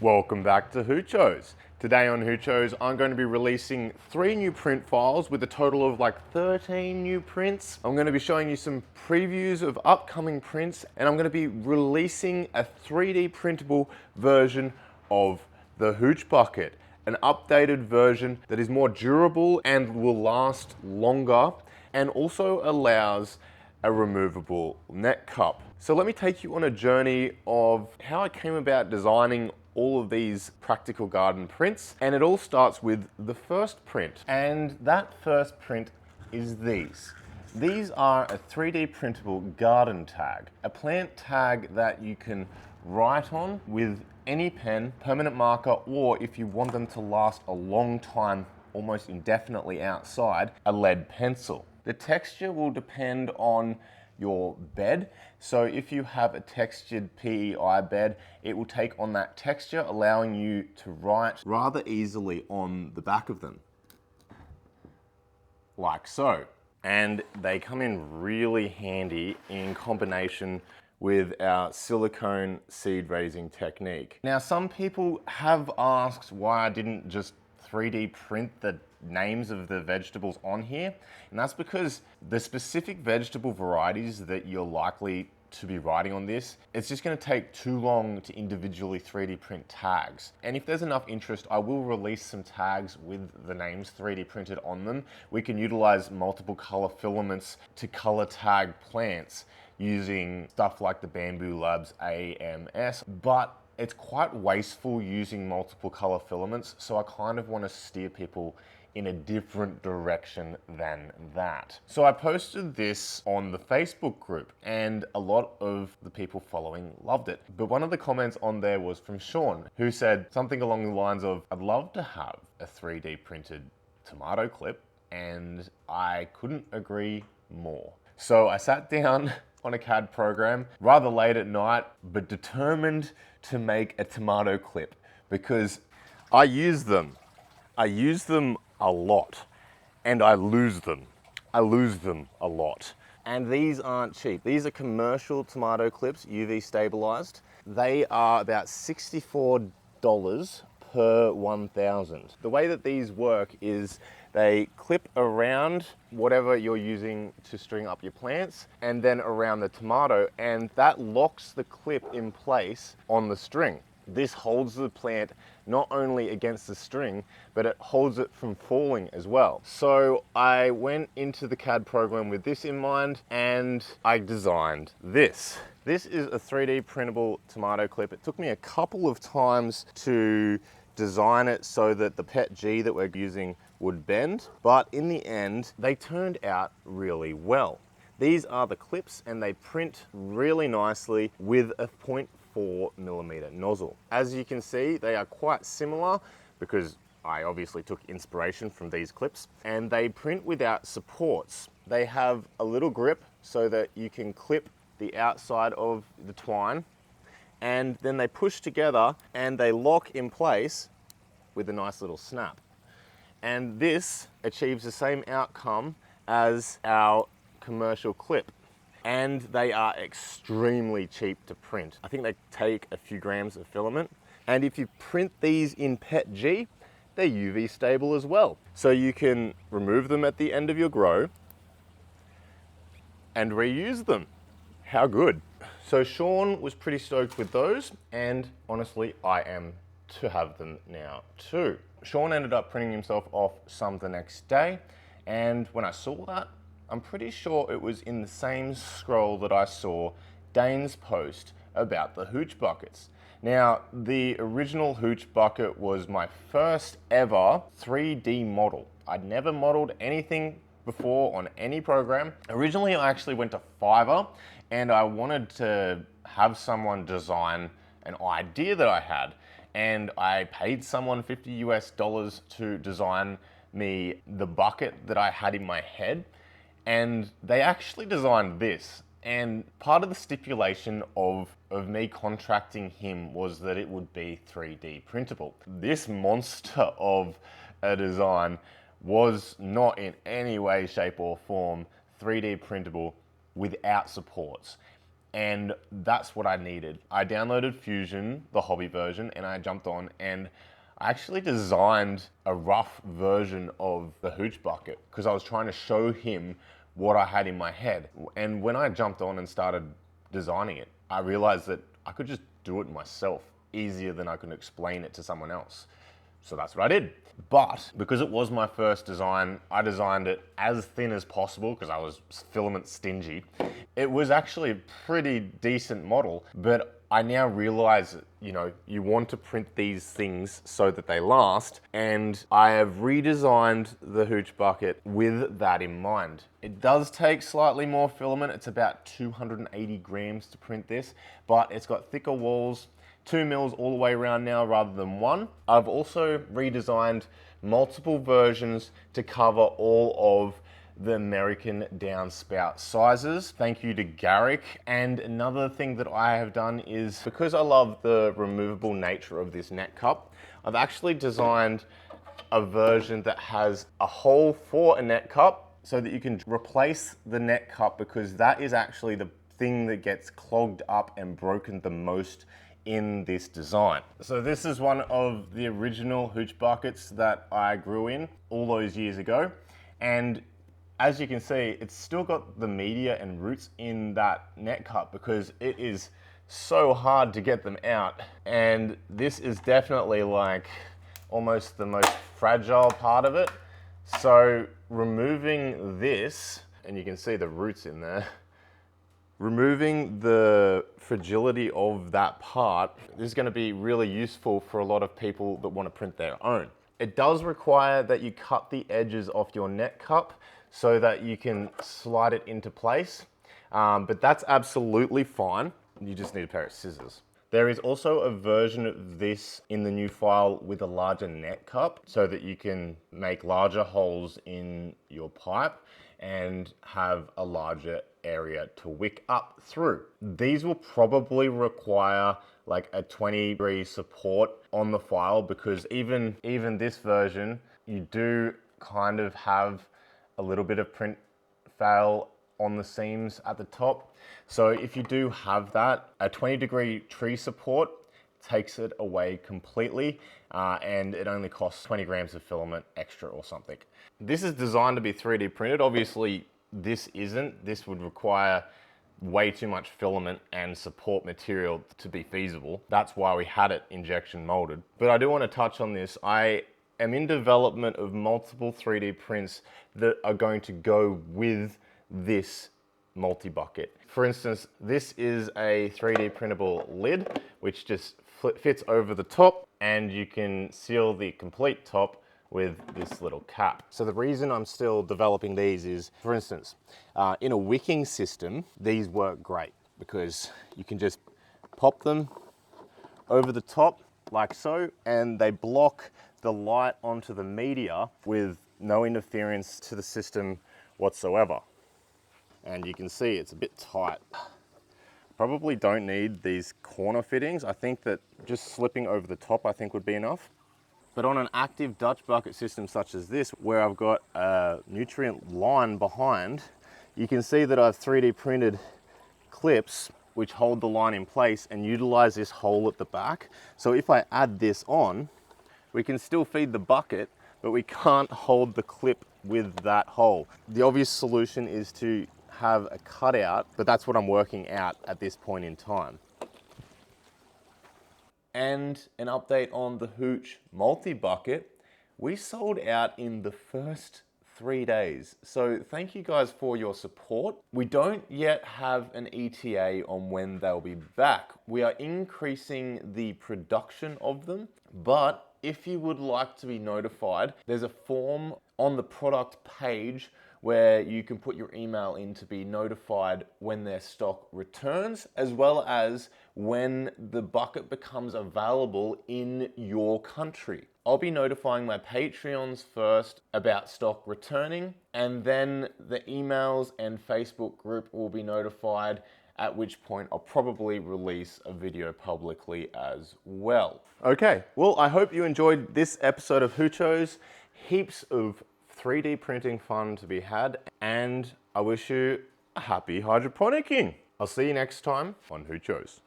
Welcome back to Hoochos. Today on Hoochos, I'm going to be releasing 3 new print files with a total of like 13 new prints. I'm going to be showing you some previews of upcoming prints, and I'm going to be releasing a 3D printable version of the Hooch bucket, an updated version that is more durable and will last longer, and also allows a removable net cup. So let me take you on a journey of how I came about designing all of these practical garden prints, and it all starts with the first print. And that first print is these. These are a 3D printable garden tag, a plant tag that you can write on with any pen, permanent marker, or if you want them to last a long time, almost indefinitely outside, a lead pencil. The texture will depend on your bed. So if you have a textured PEI bed, it will take on that texture, allowing you to write rather easily on the back of them, like so. And they come in really handy in combination with our silicone seed raising technique. Now, some people have asked why I didn't just 3D print the names of the vegetables on here, and that's because the specific vegetable varieties that you're likely to be writing on this, it's just going to take too long to individually 3D print tags. And if there's enough interest, I will release some tags with the names 3D printed on them. We can utilize multiple color filaments to color tag plants using stuff like the Bamboo Labs AMS, but it's quite wasteful using multiple color filaments, so I kind of want to steer people in a different direction than that. So I posted this on the Facebook group, and a lot of the people following loved it. But one of the comments on there was from Sean, who said something along the lines of, I'd love to have a 3D printed tomato clip, and I couldn't agree more. So I sat down on a CAD program rather late at night, but determined to make a tomato clip because I use them. I use them a lot, and I lose them. I lose them a lot. And these aren't cheap. These are commercial tomato clips, UV stabilized. They are about $64 per 1,000. The way that these work is they clip around whatever you're using to string up your plants, and then around the tomato, and that locks the clip in place on the string. This holds the plant not only against the string, but it holds it from falling as well. So I went into the CAD program with this in mind, and I designed this. This is a 3D printable tomato clip. It took me a couple of times to design it so that the PET G that we're using would bend, but in the end, they turned out really well. These are the clips, and they print really nicely with a 0.4mm nozzle. As you can see, they are quite similar because I obviously took inspiration from these clips, and they print without supports. They have a little grip so that you can clip the outside of the twine, and then they push together and they lock in place with a nice little snap. And this achieves the same outcome as our commercial clip. And they are extremely cheap to print. I think they take a few grams of filament. And if you print these in PET G, they're UV stable as well. So you can remove them at the end of your grow and reuse them. How good. So Sean was pretty stoked with those, and honestly, I am to have them now too. Sean ended up printing himself off some the next day, and when I saw that, I'm pretty sure it was in the same scroll that I saw Dane's post about the Hooch buckets. Now, the original Hooch bucket was my first ever 3D model. I'd never modeled anything before on any program. Originally, I actually went to Fiverr, and I wanted to have someone design an idea that I had. And I paid someone $50 to design me the bucket that I had in my head. And they actually designed this. And part of the stipulation of me contracting him was that it would be 3D printable. This monster of a design was not in any way, shape or form 3D printable without supports. And that's what I needed. I downloaded Fusion, the hobby version, and I jumped on and I actually designed a rough version of the Hooch bucket because I was trying to show him what I had in my head. And when I jumped on and started designing it, I realized that I could just do it myself easier than I could explain it to someone else. So that's what I did. But because it was my first design, I designed it as thin as possible because I was filament stingy. It was actually a pretty decent model, but I now realize that, you know, you want to print these things so that they last, and I have redesigned the Hooch bucket with that in mind. It does take slightly more filament. It's about 280 grams to print this, but it's got thicker walls, 2 mils all the way around now rather than 1. I've also redesigned multiple versions to cover all of the American downspout sizes. Thank you to Garrick. And another thing that I have done is, because I love the removable nature of this net cup, I've actually designed a version that has a hole for a net cup so that you can replace the net cup, because that is actually the thing that gets clogged up and broken the most in this design. So this is one of the original Hooch buckets that I grew in all those years ago. And as you can see, it's still got the media and roots in that net cup because it is so hard to get them out. And this is definitely like almost the most fragile part of it. So removing this, and you can see the roots in there, removing the fragility of that part is going to be really useful for a lot of people that want to print their own. It does require that you cut the edges off your net cup so that you can slide it into place, but that's absolutely fine. You just need a pair of scissors. There is also a version of this in the new file with a larger net cup so that you can make larger holes in your pipe and have a larger area to wick up through. These will probably require like a 20-degree support on the file, because even this version, you do kind of have a little bit of print fail on the seams at the top. So if you do have that, a 20-degree tree support takes it away completely, and it only costs 20 grams of filament extra or something. This is designed to be 3D printed. Obviously, this isn't. This would require way too much filament and support material to be feasible. That's why we had it injection molded. But I do want to touch on this. I am in development of multiple 3D prints that are going to go with this multi-bucket. For instance, this is a 3D printable lid, which just fits over the top, and you can seal the complete top with this little cap. So the reason I'm still developing these is, for instance, in a wicking system, these work great because you can just pop them over the top like so, and they block the light onto the media with no interference to the system whatsoever. And you can see it's a bit tight. Probably don't need these corner fittings. I think that just slipping over the top, I think, would be enough. But on an active Dutch bucket system such as this, where I've got a nutrient line behind, you can see that I've 3D printed clips which hold the line in place and utilize this hole at the back. So if I add this on, we can still feed the bucket, but we can't hold the clip with that hole. The obvious solution is to have a cutout, but that's what I'm working out at this point in time. And an update on the Hooch multi-bucket. We sold out in the first 3 days. So thank you guys for your support. We don't yet have an ETA on when they'll be back. We are increasing the production of them, but if you would like to be notified, there's a form on the product page where you can put your email in to be notified when their stock returns, as well as when the bucket becomes available in your country. I'll be notifying my Patreons first about stock returning, and then the emails and Facebook group will be notified, at which point I'll probably release a video publicly as well. Okay, well, I hope you enjoyed this episode of Hoochos. Heaps of 3D printing fun to be had, and I wish you a happy hydroponicking. I'll I'll see you next time on Hoochos.